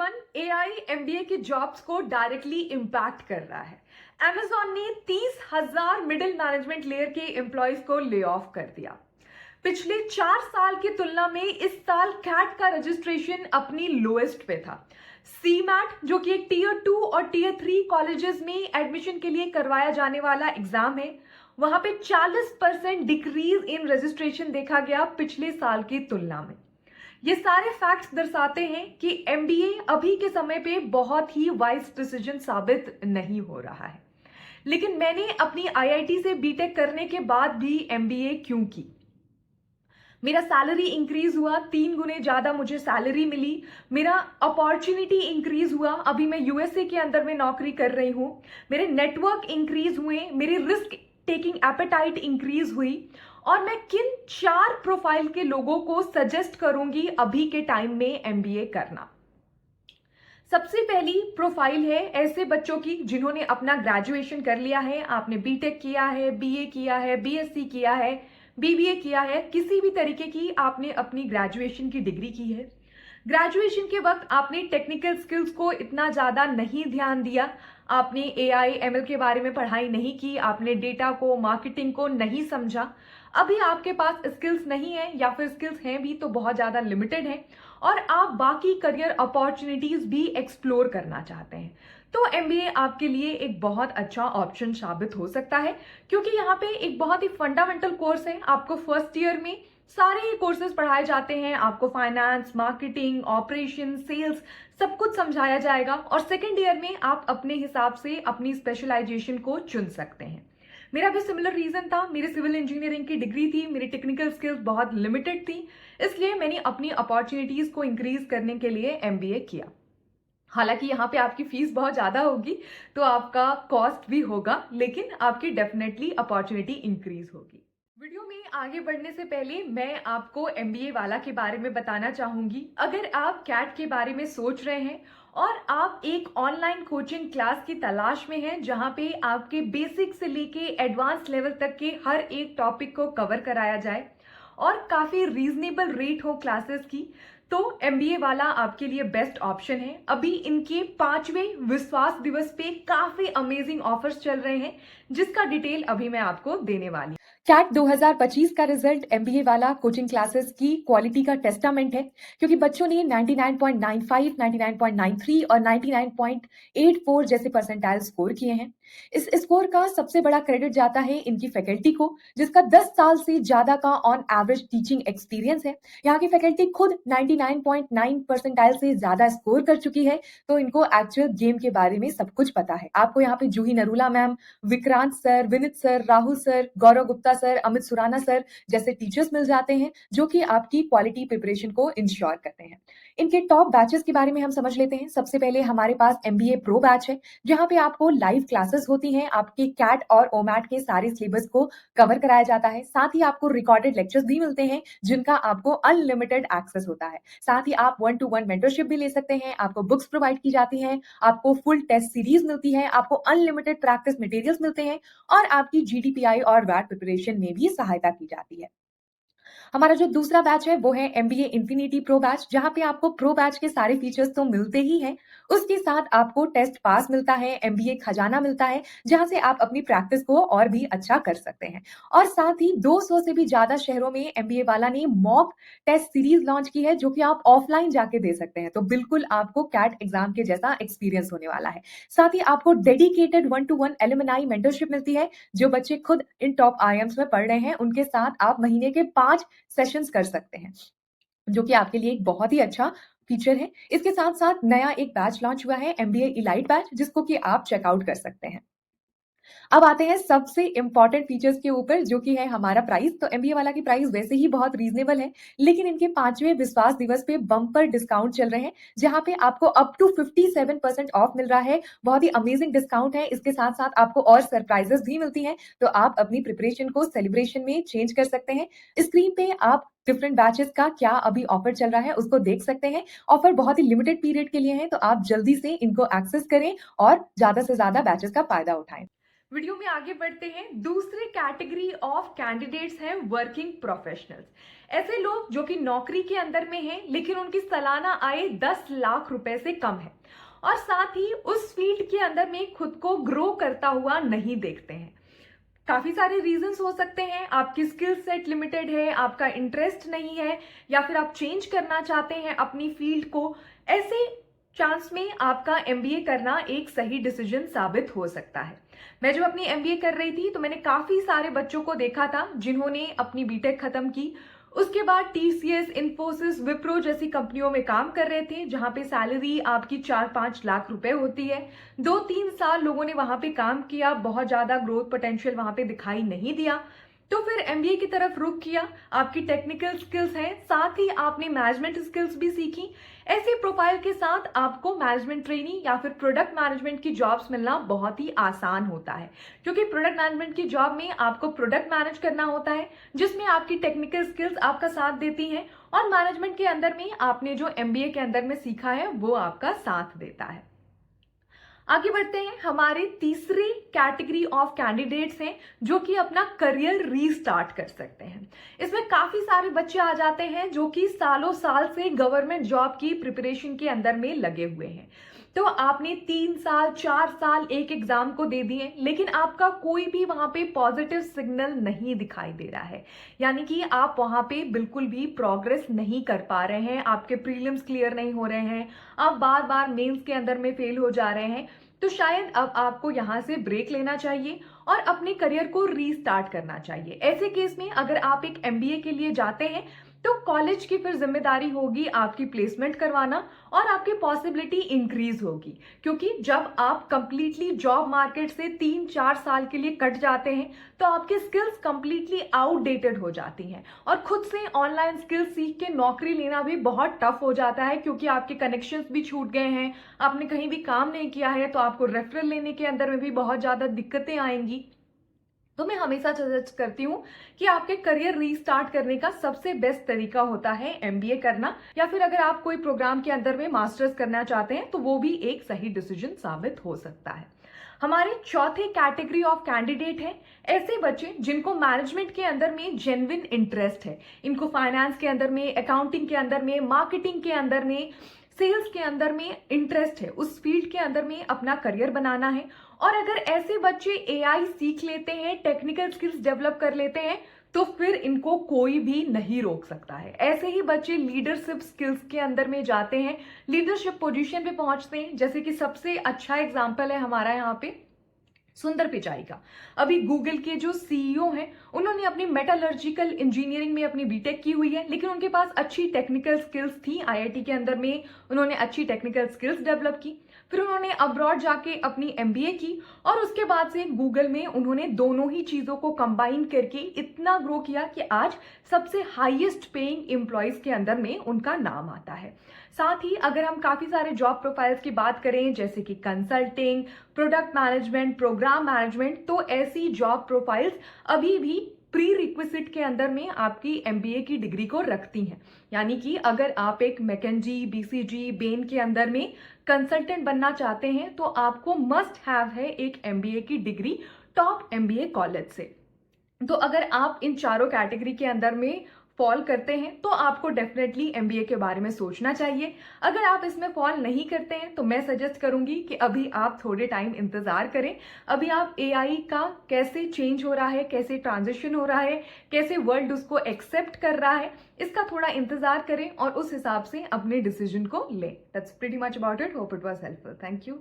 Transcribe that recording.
Everyone, AI MBA की jobs को directly impact कर रहा है। Amazon ने 30,000 मिडिल मैनेजमेंट लेयर के एम्प्लॉयज को ले ऑफ कर दिया। पिछले 4 साल की तुलना में इस साल कैट का रजिस्ट्रेशन अपनी लोएस्ट पे था। सीमैट, जो कि एक टीयर 2 और टीयर 3 कॉलेजेस में एडमिशन के लिए करवाया जाने वाला एग्जाम है, वहां पे 40% डिक्रीज इन रजिस्ट्रेशन देखा गया पिछले साल की तुलना में। ये सारे फैक्ट्स दर्शाते हैं कि एमबीए अभी के समय पे बहुत ही वाइज डिसीजन साबित नहीं हो रहा है। लेकिन मैंने अपनी आईआईटी से बीटेक करने के बाद भी एमबीए क्यों की? मेरा सैलरी इंक्रीज हुआ, 3 गुने ज्यादा मुझे सैलरी मिली, मेरा अपॉर्चुनिटी इंक्रीज हुआ, अभी मैं यूएसए के अंदर में नौकरी कर रही हूं, मेरे नेटवर्क इंक्रीज हुए, मेरी रिस्क टेकिंग एपेटाइट इंक्रीज हुई। और मैं किन 4 प्रोफाइल के लोगों को सजेस्ट करूंगी अभी के टाइम में एमबीए करना? सबसे पहली प्रोफाइल है ऐसे बच्चों की जिन्होंने अपना ग्रेजुएशन कर लिया है। आपने बीटेक किया है, बीए किया है, बीएससी किया है, बीबीए किया है, किसी भी तरीके की आपने अपनी ग्रेजुएशन की डिग्री की है। ग्रेजुएशन के वक्त आपने टेक्निकल स्किल्स को इतना ज्यादा नहीं ध्यान दिया, आपने एआई एमएल के बारे में पढ़ाई नहीं की, आपने डेटा को, मार्केटिंग को नहीं समझा। अभी आपके पास स्किल्स नहीं है, या फिर स्किल्स हैं भी तो बहुत ज्यादा लिमिटेड है, और आप बाकी करियर अपॉर्चुनिटीज भी एक्सप्लोर करना चाहते हैं, तो एमबीए आपके लिए एक बहुत अच्छा ऑप्शन साबित हो सकता है। क्योंकि यहाँ पे एक बहुत ही फंडामेंटल कोर्स है। आपको फर्स्ट ईयर में सारे ही कोर्सेज पढ़ाए जाते हैं, आपको फाइनेंस, मार्केटिंग, ऑपरेशन, सेल्स सब कुछ समझाया जाएगा, और सेकेंड ईयर में आप अपने हिसाब से अपनी स्पेशलाइजेशन को चुन सकते हैं। मेरा भी सिमिलर रीजन था। मेरी सिविल इंजीनियरिंग की डिग्री थी, मेरी टेक्निकल स्किल्स बहुत लिमिटेड थी, इसलिए मैंने अपनी अपॉर्चुनिटीज को इंक्रीज करने के लिए एमबीए किया। हालांकि यहाँ पे आपकी फीस बहुत ज्यादा होगी, तो आपका कॉस्ट भी होगा, लेकिन आपकी डेफिनेटली अपॉर्चुनिटी इंक्रीज होगी। वीडियो में आगे बढ़ने से पहले मैं आपको एमबीए वाला के बारे में बताना चाहूंगी। अगर आप कैट के बारे में सोच रहे हैं और आप एक ऑनलाइन कोचिंग क्लास की तलाश में हैं जहां पे आपके बेसिक से लेके एडवांस लेवल तक के हर एक टॉपिक को कवर कराया जाए और काफी रीजनेबल रेट हो क्लासेस की, तो एमबीए वाला आपके लिए बेस्ट ऑप्शन है। अभी इनके 5वें विश्वास दिवस पे काफी अमेजिंग ऑफर्स चल रहे हैं, जिसका डिटेल अभी मैं आपको देने वाली हूं। कैट 2025 का रिजल्ट एमबीए वाला कोचिंग क्लासेस की क्वालिटी का टेस्टामेंट है, क्योंकि बच्चों ने 99.95, 99.93 और 99.84 जैसे परसेंटाइल स्कोर किए हैं। इस स्कोर का सबसे बड़ा क्रेडिट जाता है इनकी फैकल्टी को, जिसका 10 साल से ज्यादा का ऑन एवरेज टीचिंग एक्सपीरियंस है। यहाँ की फैकल्टी खुद 99.9 परसेंटाइल से ज्यादा स्कोर कर चुकी है, तो इनको एक्चुअल गेम के बारे में सब कुछ पता है। आपको यहाँ पे Juhi Narula ma'am, Vikrant sir, Vineet sir, Rahul sir, Gaurav Gupta sir, Amit Surana sir जैसे टीचर्स मिल जाते हैं, जो कि आपकी क्वालिटी प्रिपरेशन को इंश्योर करते हैं। इनके टॉप बैचेस के बारे में हम समझ लेते हैं। सबसे पहले हमारे पास एमबीए प्रो बैच है, जहां पे आपको लाइव क्लासेस होती हैं, आपके कैट और ओमैट के सारे सिलेबस को कवर कराया जाता है। साथ ही आपको रिकॉर्डेड लेक्चर्स भी मिलते हैं, जिनका आपको अनलिमिटेड एक्सेस होता है। साथ ही आप 1-to-1 मेंटरशिप भी ले सकते हैं, आपको बुक्स प्रोवाइड की जाती हैं, आपको फुल टेस्ट सीरीज मिलती है, आपको अनलिमिटेड प्रैक्टिस मटेरियल्स मिलते हैं, और आपकी जीडीपीआई और वैट प्रिपरेशन में भी सहायता की जाती है। हमारा जो दूसरा बैच है वो है एमबीए इंफिनिटी प्रो बैच, जहां पे आपको प्रो बैच के सारे फीचर्स तो मिलते ही हैं, उसके साथ आपको टेस्ट पास मिलता है, एमबीए खजाना मिलता है, जहां से आप अपनी प्रैक्टिस को और भी अच्छा कर सकते हैं। और साथ ही 200 से भी ज्यादा शहरों में एमबीए वाला ने मॉक टेस्ट सीरीज लॉन्च की है, जो कि आप ऑफलाइन जाके दे सकते हैं, तो बिल्कुल आपको कैट एग्जाम के जैसा एक्सपीरियंस होने वाला है। साथ ही आपको डेडिकेटेड 1-to-1 एलुमनाई मेंटरशिप मिलती है। जो बच्चे खुद इन टॉप आईएम्स में पढ़ रहे हैं, उनके साथ आप महीने के 5 सेशंस कर सकते हैं, जो कि आपके लिए एक बहुत ही अच्छा फीचर है। इसके साथ साथ नया एक बैच लॉन्च हुआ है, एमबीए इलाइट बैच, जिसको कि आप चेकआउट कर सकते हैं। अब आते हैं सबसे इंपॉर्टेंट फीचर्स के ऊपर, जो कि है हमारा प्राइस। तो एमबीए वाला की प्राइस वैसे ही बहुत रीजनेबल है, लेकिन इनके 5वें विश्वास दिवस पे बम्पर डिस्काउंट चल रहे हैं, जहां पे आपको अप टू 57% ऑफ मिल रहा है। बहुत ही अमेजिंग डिस्काउंट है। इसके साथ साथ आपको और सरप्राइजेस भी मिलती हैं, तो आप अपनी प्रिपरेशन को सेलिब्रेशन में चेंज कर सकते हैं। स्क्रीन पे आप डिफरेंट बैचेस का क्या अभी ऑफर चल रहा है उसको देख सकते हैं। ऑफर बहुत ही लिमिटेड पीरियड के लिए है, तो आप जल्दी से इनको एक्सेस करें और ज्यादा से ज्यादा बैचेस का फायदा उठाएं। वीडियो में आगे बढ़ते हैं। दूसरी कैटेगरी ऑफ कैंडिडेट्स हैं वर्किंग प्रोफेशनल्स। ऐसे लोग जो कि नौकरी के अंदर में हैं लेकिन उनकी सालाना आय 10 लाख रुपए से कम है और साथ ही उस फील्ड के अंदर में खुद को ग्रो करता हुआ नहीं देखते हैं। काफी सारे रीजंस हो सकते हैं। आपकी स्किल सेट लिमिटेड है, आपका इंटरेस्ट नहीं है, या फिर आप चेंज करना चाहते हैं अपनी फील्ड को। ऐसे चांस में आपका एमबीए करना एक सही डिसीजन साबित हो सकता है। मैं जब अपनी एमबीए कर रही थी तो मैंने काफी सारे बच्चों को देखा था जिन्होंने अपनी बीटेक खत्म की, उसके बाद टीसीएस, इन्फोसिस, विप्रो जैसी कंपनियों में काम कर रहे थे जहां पे सैलरी आपकी 4-5 लाख रुपए होती है। 2-3 साल लोगों ने वहां पे काम किया, बहुत ज्यादा ग्रोथ पोटेंशियल वहां पे दिखाई नहीं दिया, तो फिर एमबीए की तरफ रुख किया। आपकी टेक्निकल स्किल्स हैं, साथ ही आपने मैनेजमेंट स्किल्स भी सीखी। ऐसी प्रोफाइल के साथ आपको मैनेजमेंट ट्रेनिंग या फिर प्रोडक्ट मैनेजमेंट की जॉब्स मिलना बहुत ही आसान होता है, क्योंकि प्रोडक्ट मैनेजमेंट की जॉब में आपको प्रोडक्ट मैनेज करना होता है जिसमें आपकी टेक्निकल स्किल्स आपका साथ देती हैं, और मैनेजमेंट के अंदर में आपने जो एमबीए के अंदर में सीखा है वो आपका साथ देता है। आगे बढ़ते हैं। हमारे तीसरी कैटेगरी ऑफ कैंडिडेट्स हैं जो कि अपना करियर रीस्टार्ट कर सकते हैं। इसमें काफी सारे बच्चे आ जाते हैं जो कि सालों साल से गवर्नमेंट जॉब की प्रिपरेशन के अंदर में लगे हुए हैं। तो आपने 3 साल 4 साल एक एग्जाम को दे दिए लेकिन आपका कोई भी वहां पे पॉजिटिव सिग्नल नहीं दिखाई दे रहा है, यानी कि आप वहां पे बिल्कुल भी प्रोग्रेस नहीं कर पा रहे हैं, आपके प्रीलिम्स क्लियर नहीं हो रहे हैं, आप बार बार मेंस के अंदर में फेल हो जा रहे हैं। तो शायद अब आपको यहां से ब्रेक लेना चाहिए और अपने करियर को रीस्टार्ट करना चाहिए। ऐसे केस में अगर आप एक एमबीए के लिए जाते हैं तो कॉलेज की फिर जिम्मेदारी होगी आपकी प्लेसमेंट करवाना और आपकी पॉसिबिलिटी इंक्रीज होगी, क्योंकि जब आप कंप्लीटली जॉब मार्केट से 3-4 साल के लिए कट जाते हैं तो आपकी स्किल्स कंप्लीटली आउटडेटेड हो जाती हैं और खुद से ऑनलाइन स्किल्स सीख के नौकरी लेना भी बहुत टफ हो जाता है, क्योंकि आपके कनेक्शंस भी छूट गए हैं, आपने कहीं भी काम नहीं किया है तो आपको रेफरल लेने के अंदर में भी बहुत ज्यादा दिक्कतें आएंगी। तो मैं हमेशा सजेस्ट करती हूँ कि आपके करियर रीस्टार्ट करने का सबसे बेस्ट तरीका होता है एमबीए करना, या फिर अगर आप कोई प्रोग्राम के अंदर में मास्टर्स करना चाहते हैं तो वो भी एक सही डिसीजन साबित हो सकता है। हमारे चौथे कैटेगरी ऑफ कैंडिडेट हैं ऐसे बच्चे जिनको मैनेजमेंट के अंदर में जेन्युइन इंटरेस्ट है, इनको फाइनेंस के अंदर में, अकाउंटिंग के अंदर में, मार्केटिंग के अंदर में, सेल्स के अंदर में इंटरेस्ट है, उस फील्ड के अंदर में अपना करियर बनाना है। और अगर ऐसे बच्चे एआई सीख लेते हैं, टेक्निकल स्किल्स डेवलप कर लेते हैं तो फिर इनको कोई भी नहीं रोक सकता है। ऐसे ही बच्चे लीडरशिप स्किल्स के अंदर में जाते हैं, लीडरशिप पोजीशन पे पहुंचते हैं। जैसे कि सबसे अच्छा एग्जांपल है हमारा यहाँ पे सुंदर पिचाई का। अभी गूगल के जो सीईओ हैं उन्होंने अपनी मेटलर्जिकल इंजीनियरिंग में अपनी बीटेक की हुई है, लेकिन उनके पास अच्छी टेक्निकल स्किल्स थी। आईआईटी के अंदर में उन्होंने अच्छी टेक्निकल स्किल्स डेवलप की, फिर उन्होंने अब्रॉड जाके अपनी एमबीए की और उसके बाद से गूगल में उन्होंने दोनों ही चीजों को कंबाइन करके इतना ग्रो किया कि आज सबसे हाईएस्ट पेइंग एम्प्लॉयज के अंदर में उनका नाम आता है। साथ ही अगर हम काफी सारे जॉब प्रोफाइल्स की बात करें जैसे कि consulting, product management, program management, तो ऐसी जॉब प्रोफाइल्स अभी भी प्री रिक्विजिट के अंदर में आपकी एमबीए की डिग्री को रखती हैं। यानी कि अगर आप एक मैकेंजी, बीसीजी, बेन के अंदर में कंसल्टेंट बनना चाहते हैं तो आपको मस्ट हैव है एक एमबीए की डिग्री टॉप एमबीए कॉलेज से। तो अगर आप इन चारों कैटेगरी के अंदर में फॉल करते हैं तो आपको डेफिनेटली एमबीए के बारे में सोचना चाहिए। अगर आप इसमें फॉल नहीं करते हैं तो मैं सजेस्ट करूंगी कि अभी आप थोड़े टाइम इंतजार करें। अभी आप एआई का कैसे चेंज हो रहा है, कैसे ट्रांजिशन हो रहा है, कैसे वर्ल्ड उसको एक्सेप्ट कर रहा है, इसका थोड़ा इंतजार करें और उस हिसाब से अपने डिसीजन को लें। That's pretty much about it. Hope it was helpful. Thank you.